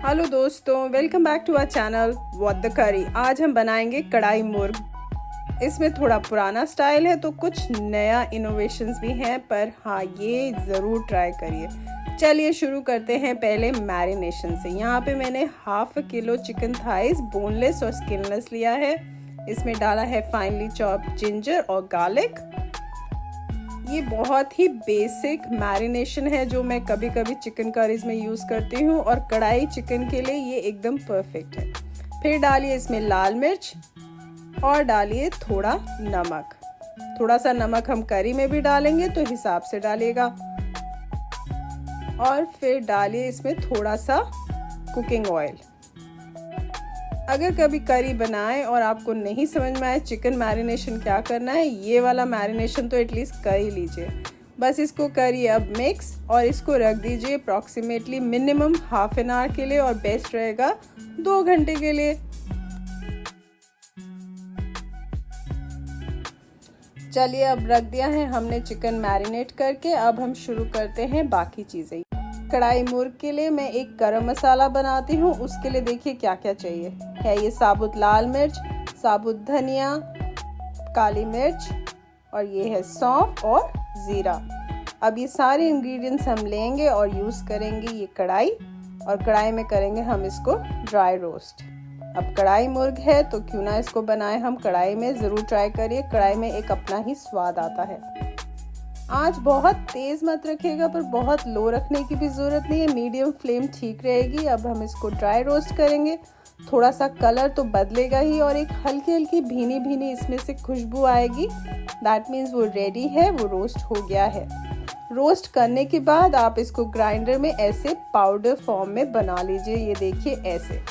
Hello दोस्तों, welcome back to our channel what the curry. आज हम बनाएंगे कढ़ाई मुर्ग। इसमें थोड़ा पुराना स्टाइल है तो कुछ नया इनोवेशंस भी हैं, पर हाँ, ये ज़रूर ट्राई करिए। चलिए शुरू करते हैं पहले मैरिनेशन से। यहाँ पे मैंने ½ किलो चिकन थाइस बोनलेस और स्किनलेस लिया है। इसमें डाला है फाइनली चॉप्ड जिंजर और गार्लिक। ये बहुत ही बेसिक मैरिनेशन है जो मैं कभी कभी चिकन करीज में यूज़ करती हूँ, और कढ़ाई चिकन के लिए ये एकदम परफेक्ट है। फिर डालिए इसमें लाल मिर्च और डालिए थोड़ा नमक। थोड़ा सा नमक हम करी में भी डालेंगे तो हिसाब से डालिएगा। और फिर डालिए इसमें थोड़ा सा कुकिंग ऑयल। अगर कभी करी बनाएं और आपको नहीं समझ में आए चिकन मैरिनेशन क्या करना है, ये वाला मैरिनेशन तो एटलीस्ट कर ही लीजिए। बस इसको करिए अब मिक्स और इसको रख दीजिए अप्रॉक्सीमेटली मिनिमम ½ एन आवर के लिए, और बेस्ट रहेगा 2 घंटे के लिए। चलिए अब रख दिया है हमने चिकन मैरिनेट करके। अब हम शुरू करते हैं बाकी चीज़ें। कढ़ाई मुर्ग के लिए मैं एक गरम मसाला बनाती हूँ। उसके लिए देखिए क्या क्या चाहिए है। ये साबुत लाल मिर्च, साबुत धनिया, काली मिर्च, और ये है सौंफ और ज़ीरा। अब ये सारे इंग्रेडिएंट्स हम लेंगे और यूज़ करेंगे ये कढ़ाई, और कढ़ाई में करेंगे हम इसको ड्राई रोस्ट। अब कढ़ाई मुर्ग है तो क्यों ना इसको बनाए हम कढ़ाई में। ज़रूर ट्राई करिए, कढ़ाई में एक अपना ही स्वाद आता है। आंच बहुत तेज़ मत रखिएगा, पर बहुत लो रखने की भी ज़रूरत नहीं है, मीडियम फ्लेम ठीक रहेगी। अब हम इसको ड्राई रोस्ट करेंगे। थोड़ा सा कलर तो बदलेगा ही, और एक हल्की हल्की भीनी भीनी इसमें से खुशबू आएगी। दैट मीन्स वो रेडी है, वो रोस्ट हो गया है। रोस्ट करने के बाद आप इसको ग्राइंडर में ऐसे पाउडर फॉर्म में बना लीजिए। ये देखिए ऐसे।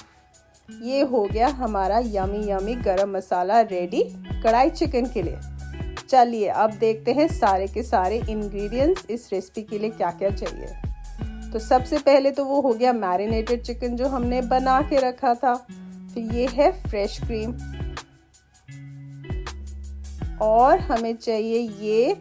ये हो गया हमारा यमी यमी गरम मसाला रेडी कढ़ाई चिकन के लिए। चलिए अब देखते हैं सारे के सारे इंग्रेडिएंट्स इस रेसिपी के लिए क्या क्या चाहिए। तो सबसे पहले तो वो हो गया मैरिनेटेड चिकन जो हमने बना के रखा था। फिर ये है फ्रेश क्रीम, और हमें चाहिए ये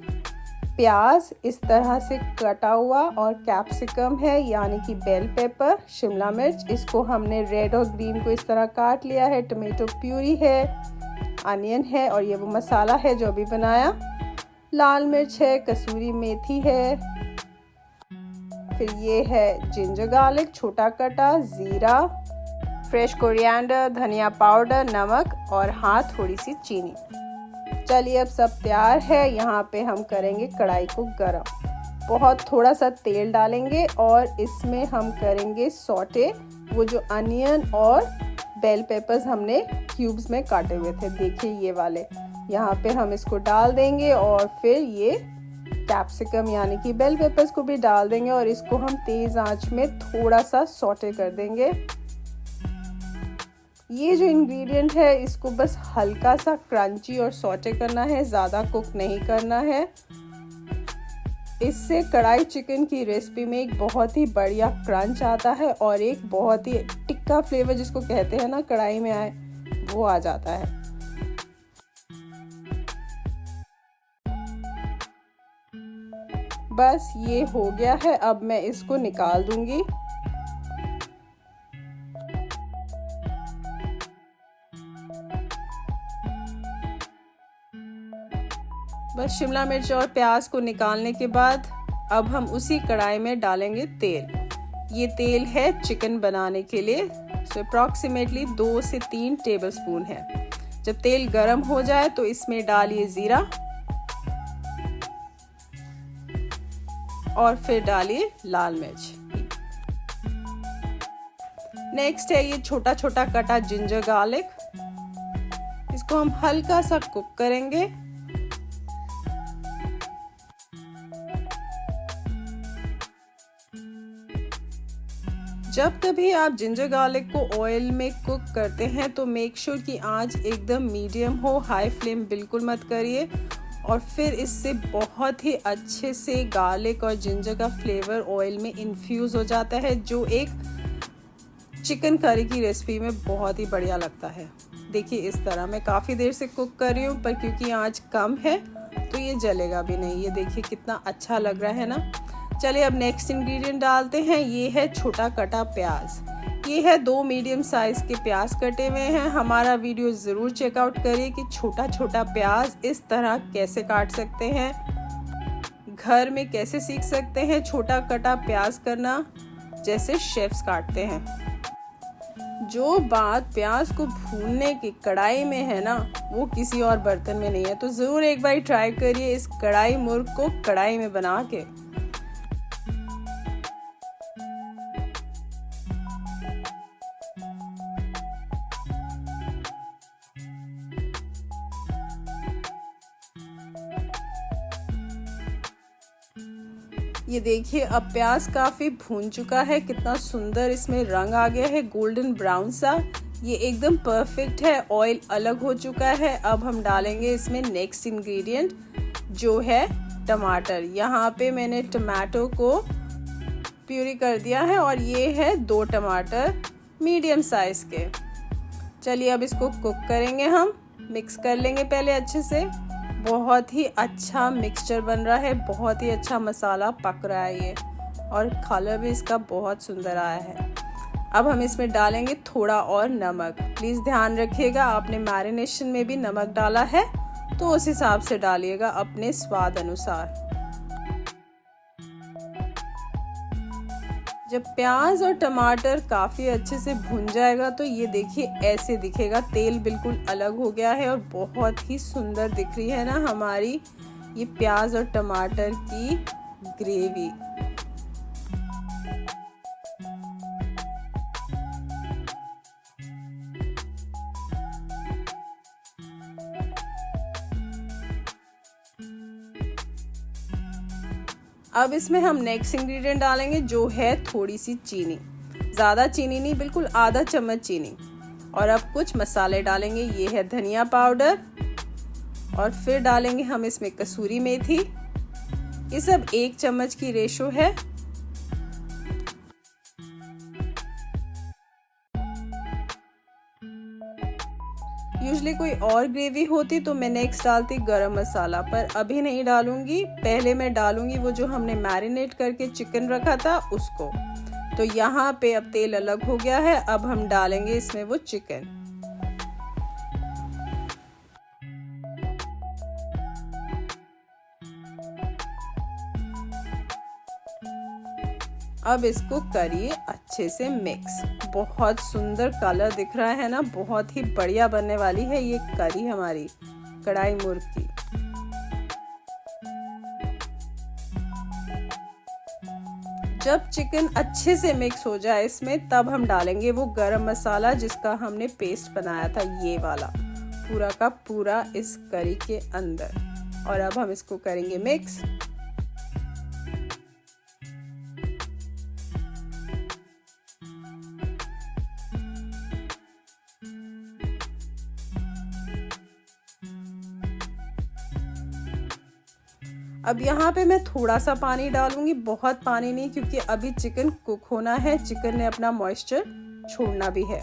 प्याज इस तरह से कटा हुआ, और कैप्सिकम है यानी कि बेल पेपर, शिमला मिर्च, इसको हमने रेड और ग्रीन को इस तरह काट लिया है। टमाटो प्यूरी है, अनियन है, और ये वो मसाला है जो अभी बनाया। लाल मिर्च है, कसूरी मेथी है, फिर ये है जिंजर गार्लिक छोटा कटा, ज़ीरा, फ्रेश कोरिएंडर, धनिया पाउडर, नमक, और हाँ थोड़ी सी चीनी। चलिए अब सब तैयार है। यहाँ पे हम करेंगे कढ़ाई को गरम। बहुत थोड़ा सा तेल डालेंगे और इसमें हम करेंगे सौटे वो जो अनियन और बेल पेपर्स हमने क्यूब्स में काटे हुए थे, देखिए ये वाले। यहाँ पे हम इसको डाल देंगे, और फिर ये कैप्सिकम यानी कि बेल पेपर्स को भी डाल देंगे, और इसको हम तेज़ आंच में थोड़ा सा सौटे कर देंगे। ये जो इंग्रेडिएंट है इसको बस हल्का सा क्रंची और सौटे करना है, ज़्यादा कुक नहीं करना है। इससे कढ़ाई चिकन की रेसिपी में एक बहुत ही बढ़िया क्रंच आता है, और एक बहुत ही टिक्का फ्लेवर जिसको कहते हैं ना कढ़ाई में आए, वो आ जाता है। बस ये हो गया है। अब मैं इसको निकाल दूंगी। बस शिमला मिर्च और प्याज को निकालने के बाद अब हम उसी कढ़ाई में डालेंगे तेल। ये तेल है चिकन बनाने के लिए, सो अप्रॉक्सीमेटली 2 से 3 टेबलस्पून है। जब तेल गर्म हो जाए तो इसमें डालिए ज़ीरा, और फिर डालिए लाल मिर्च। नेक्स्ट है ये छोटा छोटा कटा जिंजर गार्लिक। इसको हम हल्का सा कुक करेंगे। जब कभी आप जिंजर गार्लिक को ऑयल में कुक करते हैं तो मेक श्योर कि आंच एकदम मीडियम हो, हाई फ्लेम बिल्कुल मत करिए। और फिर इससे बहुत ही अच्छे से गार्लिक और जिंजर का फ्लेवर ऑयल में इन्फ्यूज़ हो जाता है, जो एक चिकन करी की रेसिपी में बहुत ही बढ़िया लगता है। देखिए इस तरह मैं काफ़ी देर से कुक कर रही हूँ, पर क्योंकि आंच कम है तो ये जलेगा भी नहीं। ये देखिए कितना अच्छा लग रहा है ना। चलिए अब नेक्स्ट इंग्रेडिएंट डालते हैं। ये है छोटा कटा प्याज। ये है 2 मीडियम साइज़ के प्याज कटे हुए हैं। हमारा वीडियो ज़रूर चेकआउट करिए कि छोटा छोटा प्याज इस तरह कैसे काट सकते हैं, घर में कैसे सीख सकते हैं छोटा कटा प्याज करना जैसे शेफ्स काटते हैं। जो बात प्याज को भूनने की कढ़ाई में है ना, वो किसी और बर्तन में नहीं है। तो ज़रूर एक बार ट्राई करिए इस कढ़ाई मुर्ग को कढ़ाई में बना के। ये देखिए अब प्याज काफ़ी भून चुका है, कितना सुंदर इसमें रंग आ गया है, गोल्डन ब्राउन सा। ये एकदम परफेक्ट है, ऑयल अलग हो चुका है। अब हम डालेंगे इसमें नेक्स्ट इंग्रेडिएंट जो है टमाटर। यहाँ पे मैंने टमाटो को प्यूरी कर दिया है और ये है 2 टमाटर मीडियम साइज के। चलिए अब इसको कुक करेंगे, हम मिक्स कर लेंगे पहले अच्छे से। बहुत ही अच्छा मिक्सचर बन रहा है, बहुत ही अच्छा मसाला पक रहा है ये, और कलर भी इसका बहुत सुंदर आया है। अब हम इसमें डालेंगे थोड़ा और नमक। प्लीज़ ध्यान रखिएगा, आपने मैरिनेशन में भी नमक डाला है तो उस हिसाब से डालिएगा अपने स्वाद अनुसार। जब प्याज और टमाटर काफ़ी अच्छे से भुन जाएगा तो ये देखिए ऐसे दिखेगा, तेल बिल्कुल अलग हो गया है और बहुत ही सुंदर दिख रही है ना हमारी ये प्याज और टमाटर की ग्रेवी। अब इसमें हम नेक्स्ट इंग्रेडिएंट डालेंगे जो है थोड़ी सी चीनी, ज़्यादा चीनी नहीं, बिल्कुल आधा चम्मच चीनी। और अब कुछ मसाले डालेंगे, ये है धनिया पाउडर, और फिर डालेंगे हम इसमें कसूरी मेथी। ये सब 1 चम्मच की रेशो है। यूजुअली कोई और ग्रेवी होती तो मैं नेक्स्ट डालती गरम मसाला, पर अभी नहीं डालूंगी। पहले मैं डालूंगी वो जो हमने मैरिनेट करके चिकन रखा था उसको। तो यहाँ पे अब तेल अलग हो गया है, अब हम डालेंगे इसमें वो चिकन। अब इसको करिए अच्छे से मिक्स। बहुत सुंदर कलर दिख रहा है ना, बहुत ही बढ़िया बनने वाली है ये करी हमारी कढ़ाई मुर्ग की। जब चिकन अच्छे से मिक्स हो जाए इसमें, तब हम डालेंगे वो गरम मसाला जिसका हमने पेस्ट बनाया था, ये वाला पूरा का पूरा इस करी के अंदर। और अब हम इसको करेंगे मिक्स। अब यहाँ पे मैं थोड़ा सा पानी डालूंगी, बहुत पानी नहीं, क्योंकि अभी चिकन कुक होना है, चिकन ने अपना मॉइस्चर छोड़ना भी है।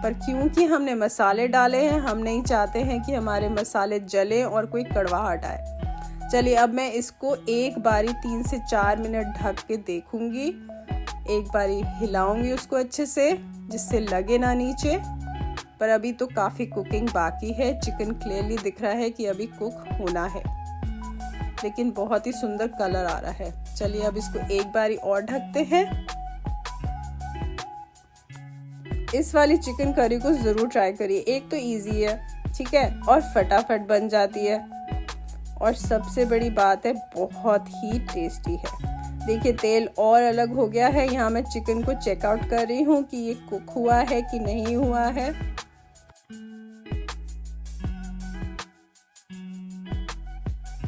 पर क्योंकि हमने मसाले डाले हैं, हम नहीं चाहते हैं कि हमारे मसाले जले और कोई कड़वाहट आए। चलिए अब मैं इसको एक बारी 3 से 4 मिनट ढक के देखूंगी। एक बारी हिलाऊंगी उसको अच्छे से, जिससे लगे ना नीचे। पर अभी तो काफ़ी कुकिंग बाकी है, चिकन क्लियरली दिख रहा है कि अभी कुक होना है, लेकिन बहुत ही सुंदर कलर आ रहा है। चलिए अब इसको एक बारी और ढकते हैं। इस वाली चिकन करी को ज़रूर ट्राई करिए, एक तो इजी है, ठीक है, और फटाफट बन जाती है, और सबसे बड़ी बात है बहुत ही टेस्टी है। देखिए तेल और अलग हो गया है। यहाँ मैं चिकन को चेकआउट कर रही हूँ कि ये कुक हुआ है कि नहीं हुआ है।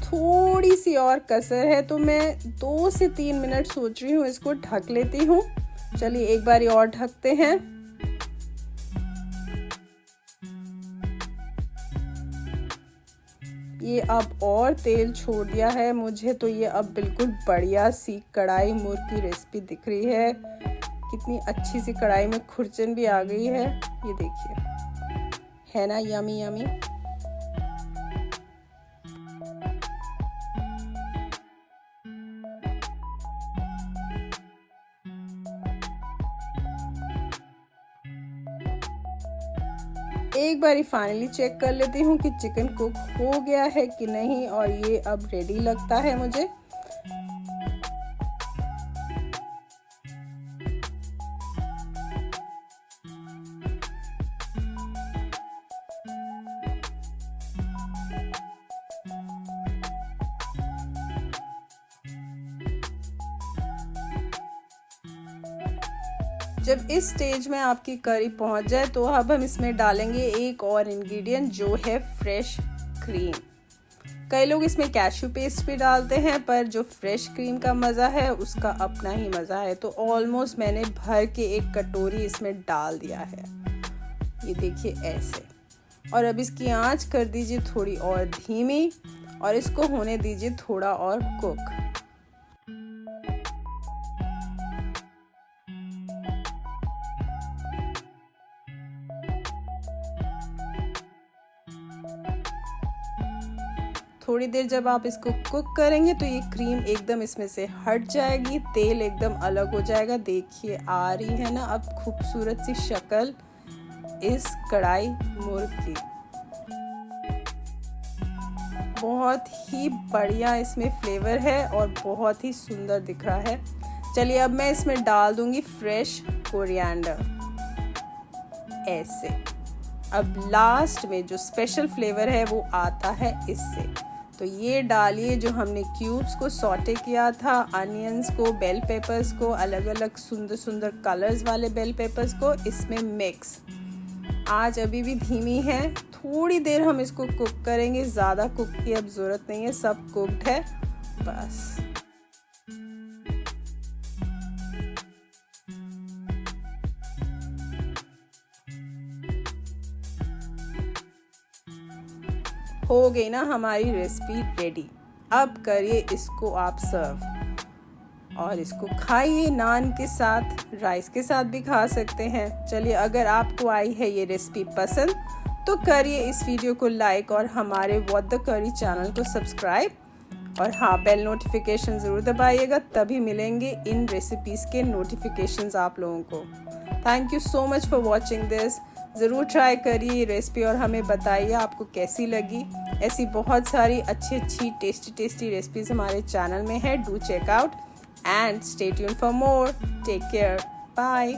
थोड़ी सी और कसर है, तो मैं 2 से 3 मिनट सोच रही हूँ इसको ढक लेती हूँ। चलिए एक बारी और ढकते हैं। ये अब और तेल छोड़ दिया है मुझे, तो ये अब बिल्कुल बढ़िया सी कढ़ाई मुर्ग की रेसिपी दिख रही है। कितनी अच्छी सी कढ़ाई में खुरचन भी आ गई है, ये देखिए, है ना यमी यमी। एक बार फाइनली चेक कर लेती हूँ कि चिकन कुक हो गया है कि नहीं, और ये अब रेडी लगता है मुझे। जब इस स्टेज में आपकी करी पहुंच जाए तो अब हम इसमें डालेंगे एक और इंग्रेडिएंट, जो है फ्रेश क्रीम। कई लोग इसमें कैश्यू पेस्ट भी डालते हैं, पर जो फ्रेश क्रीम का मज़ा है उसका अपना ही मज़ा है। तो ऑलमोस्ट मैंने भर के एक कटोरी इसमें डाल दिया है, ये देखिए ऐसे। और अब इसकी आंच कर दीजिए थोड़ी और धीमी, और इसको होने दीजिए थोड़ा और कुक। थोड़ी देर जब आप इसको कुक करेंगे तो ये क्रीम एकदम इसमें से हट जाएगी, तेल एकदम अलग हो जाएगा। देखिए आ रही है ना अब खूबसूरत सी शक्ल इस कढ़ाई मुर्ग की। बहुत ही बढ़िया इसमें फ्लेवर है और बहुत ही सुंदर दिख रहा है। चलिए अब मैं इसमें डाल दूंगी फ्रेश कोरिएंडर ऐसे। अब लास्ट में जो स्पेशल फ्लेवर है वो आता है इससे। तो ये डालिए जो हमने क्यूब्स को सॉटे किया था, अनियंस को, बेल पेपर्स को, अलग अलग सुंदर सुंदर कलर्स वाले बेल पेपर्स को इसमें मिक्स। आँच अभी भी धीमी है, थोड़ी देर हम इसको कुक करेंगे, ज़्यादा कुक की अब ज़रूरत नहीं है, सब कुक्ड है बस। हो गई ना हमारी रेसिपी रेडी। अब करिए इसको आप सर्व और इसको खाइए नान के साथ, राइस के साथ भी खा सकते हैं। चलिए अगर आपको आई है ये रेसिपी पसंद तो करिए इस वीडियो को लाइक और हमारे व्हाट द करी चैनल को सब्सक्राइब, और हाँ बेल नोटिफिकेशन ज़रूर दबाइएगा, तभी मिलेंगे इन रेसिपीज़ के नोटिफिकेशंस आप लोगों को। Thank you so much for watching this. ज़रूर ट्राई करिए ये रेसिपी और हमें बताइए आपको कैसी लगी। ऐसी बहुत सारी अच्छी टेस्टी रेसिपीज़ हमारे चैनल में है। Do check out and stay tuned for more. Take care, bye.